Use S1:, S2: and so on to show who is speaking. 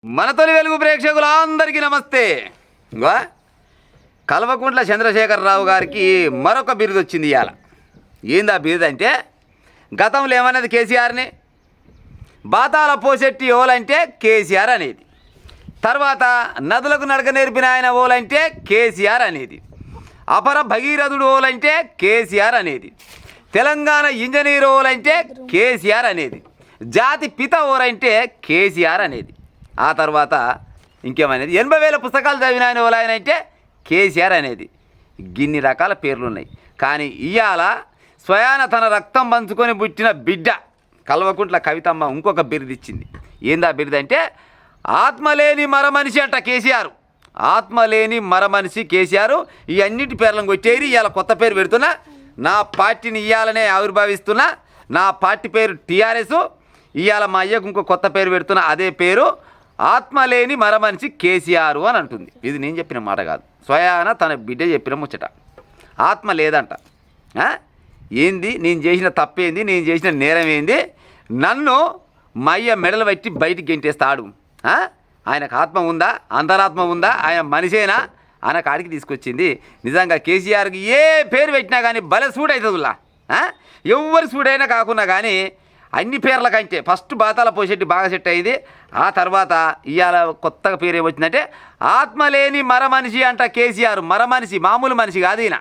S1: మన తొలి వెలుగు ప్రేక్షకులందరికీ నమస్తే. ఇంకో కల్వకుంట్ల చంద్రశేఖరరావు గారికి మరొక బిరుదు వచ్చింది ఇవాళ. ఏందా బిరుదు అంటే, గతంలో ఏమన్నది కేసీఆర్ని, బాతాల పోసెట్టి ఓలంటే కేసీఆర్ అనేది, తర్వాత నదులకు నడక నేర్పిన ఆయన ఓలంటే కేసీఆర్ అనేది, అపర భగీరథుడు ఓలంటే కేసీఆర్ అనేది, తెలంగాణ ఇంజనీర్ ఓలంటే కేసీఆర్ అనేది, జాతి పిత ఓలంటే కేసీఆర్ అనేది, ఆ తర్వాత ఇంకేమనేది 80,000 పుస్తకాలు చదివిన ఆయన ఓలాయన అంటే కేసీఆర్ అనేది. గిన్ని రకాల పేర్లు ఉన్నాయి. కానీ ఇవాళ స్వయాన తన రక్తం పంచుకొని పుట్టిన బిడ్డ కల్వకుంట్ల కవితమ్మ ఇంకొక బిరుదు ఇచ్చింది. ఏందా బిరుదు అంటే, ఆత్మలేని మరమనిషి అంట కేసీఆర్. ఆత్మలేని మరమనిషి కేసీఆర్. ఈ అన్నిటి పేర్లను కొట్టేరి ఇవాళ కొత్త పేరు పెడుతున్నా. నా పార్టీని ఇవాళనే ఆవిర్భావిస్తున్నా. నా పార్టీ పేరు టీఆర్ఎస్. ఇవాళ మా అయ్యకు ఇంకో కొత్త పేరు పెడుతున్నా. అదే పేరు ఆత్మలేని మరమనిషి కేసీఆర్ అని అంటుంది. ఇది నేను చెప్పిన మాట కాదు, స్వయాన తన బిడ్డ చెప్పిన ముచ్చట. ఆత్మ లేదంట. ఏంది నేను చేసిన తప్పేంది, నేను చేసిన నేరం ఏంది, నన్ను మా అయ్య మెడలు పట్టి బయటికి గెంటేస్తాడు. ఆయనకు ఆత్మ ఉందా, అంతరాత్మ ఉందా, ఆయన మనిషేనా ఆయన కాడికి తీసుకొచ్చింది. నిజంగా కేసీఆర్కి ఏ పేరు పెట్టినా కానీ భలే సూట్ అవుతుందిలా. ఎవరి సూడైనా కాకున్నా కానీ అన్ని పేర్ల కంటే ఫస్ట్ బాతాల పోషెట్టి బాగా సెట్ అయింది. ఆ తర్వాత ఇవాళ కొత్తగా పేరు ఏమొచ్చిందంటే, ఆత్మలేని మరమనిషి అంట కేసీఆర్. మరమనిషి మామూలు మనిషి కాదు ఈయన.